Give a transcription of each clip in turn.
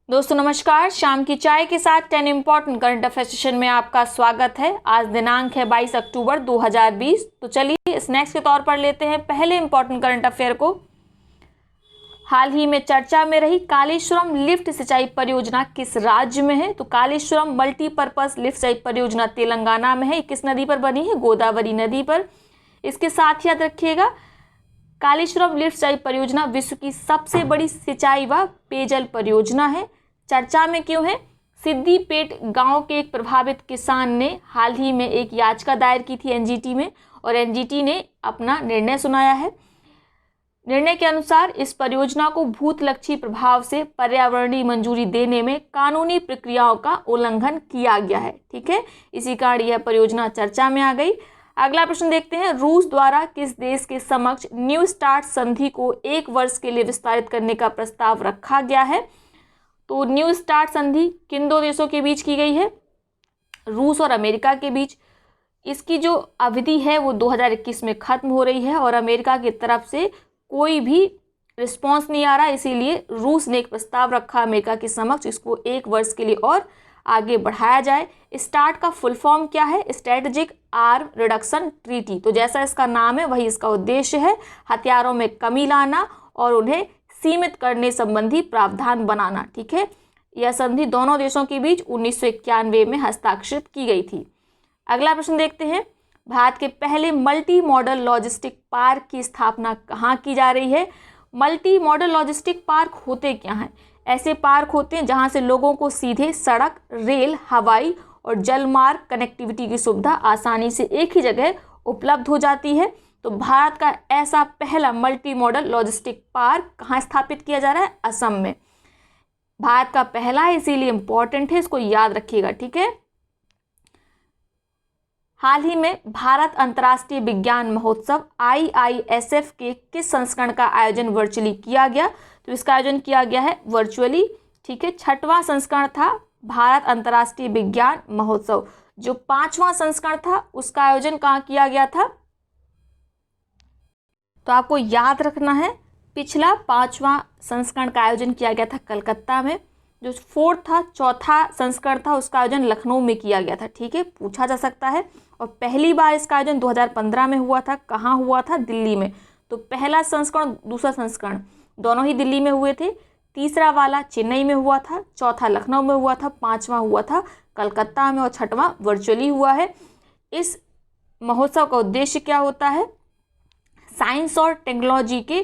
दोस्तों नमस्कार। शाम की चाय के साथ 10 इम्पोर्टेंट करंट अफेयर सेशन में आपका स्वागत है। आज दिनांक है 22 अक्टूबर 2020। तो चलिए स्नैक्स के तौर पर लेते हैं पहले इम्पोर्टेंट करंट अफेयर को। हाल ही में चर्चा में रही कालेश्वरम लिफ्ट सिंचाई परियोजना किस राज्य में है? तो कालेश्वरम मल्टीपर्पज लिफ्ट सिंचाई परियोजना तेलंगाना में है। किस नदी पर बनी है? गोदावरी नदी पर। इसके साथ याद रखिएगा कालेश्वरम लिफ्ट सिंचाई परियोजना विश्व की सबसे बड़ी सिंचाई व पेयजल परियोजना है। चर्चा में क्यों है? सिद्दीपेट गांव के एक प्रभावित किसान ने हाल ही में एक याचिका दायर की थी एनजीटी में, और एनजीटी ने अपना निर्णय सुनाया है। निर्णय के अनुसार इस परियोजना को भूतलक्षी प्रभाव से पर्यावरणीय मंजूरी देने में कानूनी प्रक्रियाओं का उल्लंघन किया गया है। ठीक है, इसी कारण यह परियोजना चर्चा में आ गई। अगला प्रश्न देखते हैं। रूस द्वारा किस देश के समक्ष न्यू स्टार्ट संधि को 1 वर्ष के लिए विस्तारित करने का प्रस्ताव रखा गया है? तो न्यू स्टार्ट संधि किन दो देशों के बीच की गई है? रूस और अमेरिका के बीच। इसकी जो अवधि है वो 2021 में खत्म हो रही है और अमेरिका की तरफ से कोई भी रिस्पॉन्स नहीं आ रहा, इसीलिए रूस ने एक प्रस्ताव रखा अमेरिका के समक्ष इसको 1 वर्ष के लिए और आगे बढ़ाया जाए। स्टार्ट का फुल फॉर्म क्या है? Strategic arm reduction treaty. तो जैसा इसका नाम है वही इसका उद्देश्य है, हथियारों में कमी लाना और उन्हें सीमित करने संबंधी प्रावधान बनाना। ठीक है, यह संधि दोनों देशों के बीच 1991 में हस्ताक्षरित की गई थी। अगला प्रश्न देखते हैं। भारत के पहले मल्टी मॉडल लॉजिस्टिक पार्क की स्थापना कहाँ की जा रही है? मल्टी मॉडल लॉजिस्टिक पार्क होते क्या हैं? ऐसे पार्क होते हैं जहां से लोगों को सीधे सड़क, रेल, हवाई और जलमार्ग कनेक्टिविटी की सुविधा आसानी से एक ही जगह उपलब्ध हो जाती है। तो भारत का ऐसा पहला मल्टी मॉडल लॉजिस्टिक पार्क कहाँ स्थापित किया जा रहा है? असम में। भारत का पहला है, इसीलिए इंपॉर्टेंट है, इसको याद रखिएगा। ठीक है, हाल ही में भारत अंतर्राष्ट्रीय विज्ञान महोत्सव IISF के किस संस्करण का आयोजन वर्चुअली किया गया? तो इसका आयोजन किया गया है वर्चुअली। ठीक है, 6वां संस्करण था भारत अंतर्राष्ट्रीय विज्ञान महोत्सव। जो 5वां संस्करण था उसका आयोजन कहाँ किया गया था? तो आपको याद रखना है, पिछला 5वां संस्करण का आयोजन किया गया था कलकत्ता में। जो 4था संस्करण था उसका आयोजन लखनऊ में किया गया था। ठीक है, पूछा जा सकता है। और पहली बार इसका आयोजन 2015 में हुआ था। कहाँ हुआ था? दिल्ली में। तो पहला संस्करण, दूसरा संस्करण दोनों ही दिल्ली में हुए थे। तीसरा वाला चेन्नई में हुआ था, चौथा लखनऊ में हुआ था, 5वां हुआ था कलकत्ता में और 6वां वर्चुअली हुआ है। इस महोत्सव का उद्देश्य क्या होता है? साइंस और टेक्नोलॉजी के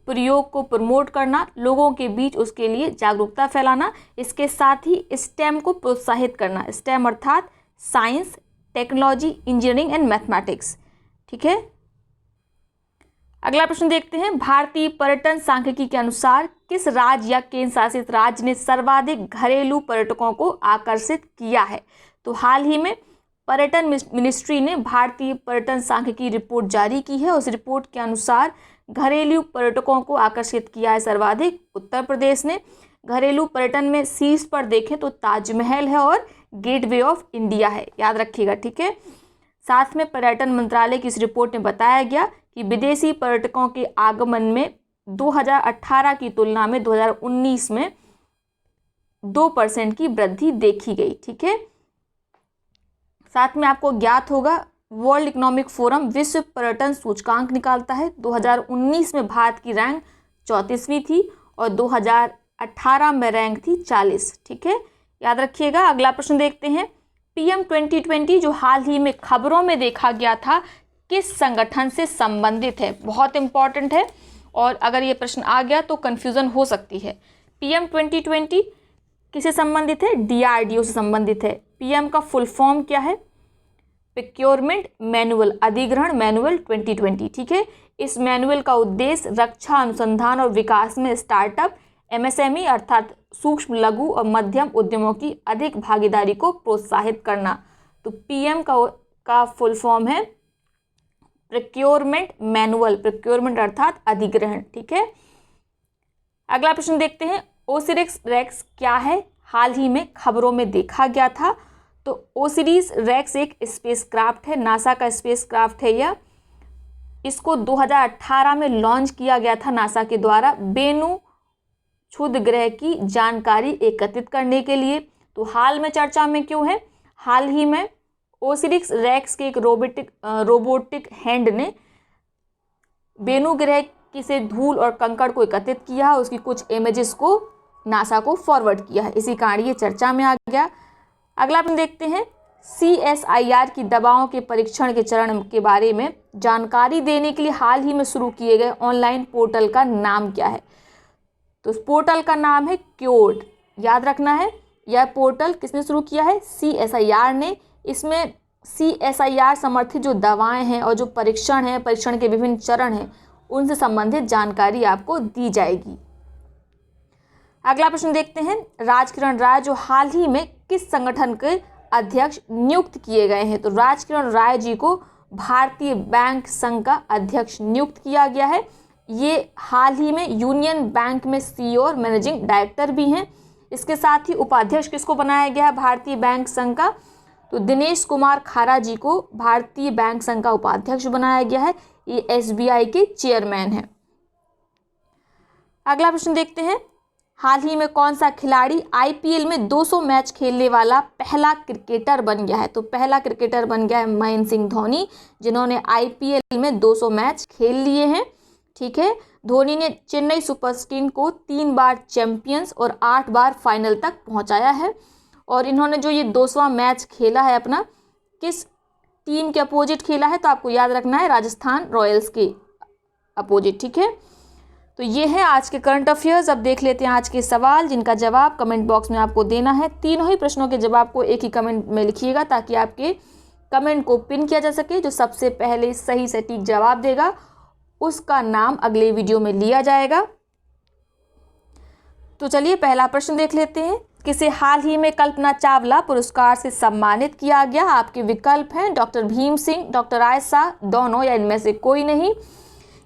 प्रयोग को प्रमोट करना, लोगों के बीच उसके लिए जागरूकता फैलाना, इसके साथ ही स्टेम को प्रोत्साहित करना। स्टेम अर्थात science, technology, engineering and mathematics. ठीक है, अगला प्रश्न देखते हैं। भारतीय पर्यटन सांख्यिकी के अनुसार किस राज्य या केंद्र शासित राज्य ने सर्वाधिक घरेलू पर्यटकों को आकर्षित किया है? तो हाल ही में पर्यटन मिनिस्ट्री ने भारतीय पर्यटन सांख्यिकी रिपोर्ट जारी की है। उस रिपोर्ट के अनुसार घरेलू पर्यटकों को आकर्षित किया है सर्वाधिक उत्तर प्रदेश ने। घरेलू पर्यटन में शीर्ष पर देखें तो ताजमहल है और गेटवे ऑफ इंडिया है, याद रखिएगा। ठीक है, साथ में पर्यटन मंत्रालय की इस रिपोर्ट में बताया गया कि विदेशी पर्यटकों के आगमन में 2018 की तुलना में 2019 में 2% की वृद्धि देखी गई। ठीक है, साथ में आपको ज्ञात होगा वर्ल्ड इकोनॉमिक फोरम विश्व पर्यटन सूचकांक निकालता है। 2019 में भारत की रैंक 34वीं थी और 2018 में रैंक थी 40। ठीक है, याद रखिएगा। अगला प्रश्न देखते हैं। PM 2020 जो हाल ही में खबरों में देखा गया था किस संगठन से संबंधित है? बहुत इंपॉर्टेंट है और अगर ये प्रश्न आ गया तो कंफ्यूजन हो सकती है। PM 2020 किससे संबंधित है? DRDO से संबंधित है। PM का फुल फॉर्म क्या है? प्रोक्योरमेंट मैनुअल, अधिग्रहण मैनुअल 2020। ठीक है, इस मैनुअल का उद्देश्य रक्षा अनुसंधान और विकास में स्टार्टअप, MSME अर्थात सूक्ष्म, लघु और मध्यम उद्यमों की अधिक भागीदारी को प्रोत्साहित करना। तो PM का फुल फॉर्म है प्रोक्योरमेंट मैनुअल, प्रोक्योरमेंट अर्थात अधिग्रहण। ठीक है, अगला प्रश्न देखते हैं। ओसिरिस रेक्स क्या है? हाल ही में खबरों में देखा गया था। तो ओसिरिस रेक्स एक स्पेसक्राफ्ट है, नासा का स्पेसक्राफ्ट है यह। इसको 2018 में लॉन्च किया गया था नासा के द्वारा। बेनू क्षुद्र ग्रह की जानकारी एकत्रित करने के लिए। तो हाल में चर्चा में क्यों है? हाल ही में ओसिरिस रेक्स के एक रोबोटिक हैंड ने बेनु ग्रह की से धूल और कंकड़ को एकत्रित किया है, उसकी कुछ इमेजेस को नासा को फॉरवर्ड किया है, इसी कारण ये चर्चा में आ गया। अगला अपन देखते हैं CSIR की दवाओं के परीक्षण के चरण के बारे में जानकारी देने के लिए हाल ही में शुरू किए गए ऑनलाइन पोर्टल का नाम क्या है? तो उस पोर्टल का नाम है क्योर्ड, याद रखना है। यह पोर्टल किसने शुरू किया है? CSIR ने। इसमें CSIR समर्थित जो दवाएं हैं और जो परीक्षण हैं, परीक्षण के विभिन्न चरण हैं, उनसे संबंधित जानकारी आपको दी जाएगी। अगला प्रश्न देखते हैं, राजकिरण राय जो हाल ही में किस संगठन के अध्यक्ष नियुक्त किए गए हैं? तो राजकिरण राय जी को भारतीय बैंक संघ का अध्यक्ष नियुक्त किया गया है। ये हाल ही में यूनियन बैंक में CEO और मैनेजिंग डायरेक्टर भी हैं। इसके साथ ही उपाध्यक्ष किसको बनाया गया है भारतीय बैंक संघ का? तो दिनेश कुमार खारा जी को भारतीय बैंक संघ का उपाध्यक्ष बनाया गया है। ये SBI के चेयरमैन हैं। अगला प्रश्न देखते हैं, हाल ही में कौन सा खिलाड़ी IPL में 200 मैच खेलने वाला पहला क्रिकेटर बन गया है? तो पहला क्रिकेटर बन गया है महेंद्र सिंह धोनी, जिन्होंने IPL में 200 मैच खेल लिए हैं। ठीक है, धोनी ने चेन्नई सुपर किंग्स को 3 बार चैंपियंस और 8 बार फाइनल तक पहुंचाया है। और इन्होंने जो ये 200वां मैच खेला है अपना, किस टीम के अपोजिट खेला है? तो आपको याद रखना है राजस्थान रॉयल्स के अपोजिट। ठीक है, तो ये है आज के करंट अफेयर्स। अब देख लेते हैं आज के सवाल, जिनका जवाब कमेंट बॉक्स में आपको देना है। तीनों ही प्रश्नों के जवाब को एक ही कमेंट में लिखिएगा, ताकि आपके कमेंट को पिन किया जा सके। जो सबसे पहले सही सटीक जवाब देगा उसका नाम अगले वीडियो में लिया जाएगा। तो चलिए पहला प्रश्न देख लेते हैं, किसे हाल ही में कल्पना चावला पुरस्कार से सम्मानित किया गया? आपके विकल्प हैं डॉक्टर भीम सिंह, डॉक्टर आयशा, दोनों या इनमें से कोई नहीं।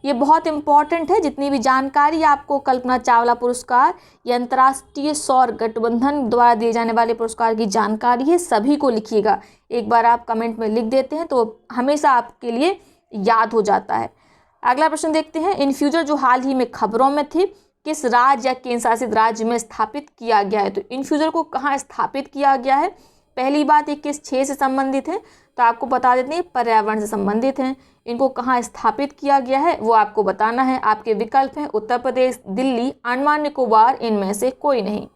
ये बहुत इंपॉर्टेंट है। जितनी भी जानकारी आपको कल्पना चावला पुरस्कार या अंतर्राष्ट्रीय सौर गठबंधन द्वारा दिए जाने वाले पुरस्कार की जानकारी है, सभी को लिखिएगा। एक बार आप कमेंट में लिख देते हैं तो हमेशा आपके लिए याद हो जाता है। अगला प्रश्न देखते हैं, इन्फ्यूजर जो हाल ही में खबरों में थे, किस राज्य या केंद्र शासित राज्य में स्थापित किया गया है? तो इन्फ्यूजर को कहाँ स्थापित किया गया है? पहली बात, ये किस क्षेत्र से संबंधित है? तो आपको बता देते हैं पर्यावरण से संबंधित हैं। इनको कहाँ स्थापित किया गया है वो आपको बताना है। आपके विकल्प हैं उत्तर प्रदेश, दिल्ली, अंडमान निकोबार, इनमें से कोई नहीं।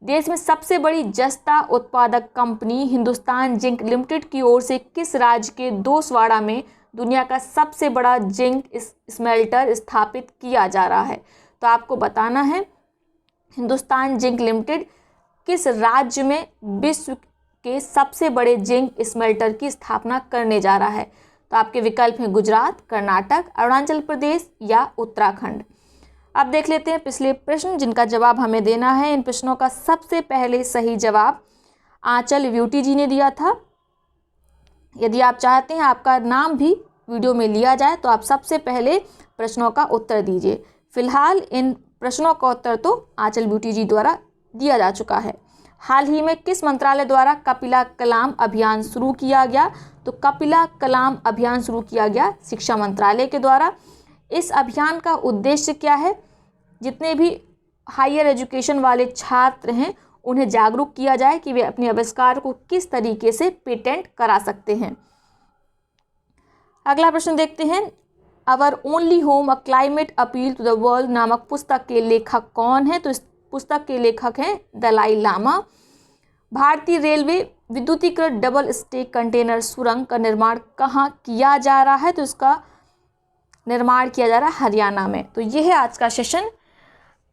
देश में सबसे बड़ी जस्ता उत्पादक कंपनी हिंदुस्तान जिंक लिमिटेड की ओर से किस राज्य के दोसवाड़ा में दुनिया का सबसे बड़ा जिंक स्मेल्टर स्थापित किया जा रहा है? तो आपको बताना है हिंदुस्तान जिंक लिमिटेड किस राज्य में विश्व के सबसे बड़े जिंक स्मेल्टर की स्थापना करने जा रहा है? तो आपके विकल्प हैं गुजरात, कर्नाटक, अरुणाचल प्रदेश या उत्तराखंड। अब देख लेते हैं पिछले प्रश्न, जिनका जवाब हमें देना है। इन प्रश्नों का सबसे पहले सही जवाब आंचल ब्यूटी जी ने दिया था। यदि आप चाहते हैं आपका नाम भी वीडियो में लिया जाए तो आप सबसे पहले प्रश्नों का उत्तर दीजिए। फिलहाल इन प्रश्नों का उत्तर तो आंचल ब्यूटी जी द्वारा दिया जा चुका है। हाल ही में किस मंत्रालय द्वारा कपिला कलाम अभियान शुरू किया गया? तो कपिला कलाम अभियान शुरू किया गया शिक्षा मंत्रालय के द्वारा। इस अभियान का उद्देश्य क्या है? जितने भी हायर एजुकेशन वाले छात्र हैं उन्हें जागरूक किया जाए कि वे अपने आविष्कार को किस तरीके से पेटेंट करा सकते हैं। अगला प्रश्न देखते हैं, our only home a climate appeal to the world नामक पुस्तक के लेखक कौन है? तो इस पुस्तक के लेखक हैं दलाई लामा। भारतीय रेलवे विद्युतीकृत डबल स्टेक कंटेनर सुरंग का निर्माण कहाँ किया जा रहा है? तो इसका निर्माण किया जा रहा है हरियाणा में। तो ये है आज का सेशन।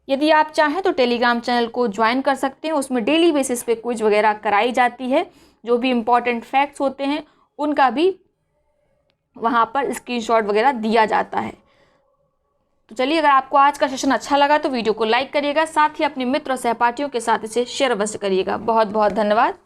यदि आप चाहें तो टेलीग्राम चैनल को ज्वाइन कर सकते हैं, उसमें डेली बेसिस पे क्विज वगैरह कराई जाती है। जो भी इम्पोर्टेंट फैक्ट्स होते हैं उनका भी वहाँ पर स्क्रीनशॉट वगैरह दिया जाता है। तो चलिए, अगर आपको आज का सेशन अच्छा लगा तो वीडियो को लाइक करिएगा, साथ ही अपने मित्र और सहपाठियों के साथ इसे शेयर अवश्य करिएगा। बहुत बहुत धन्यवाद।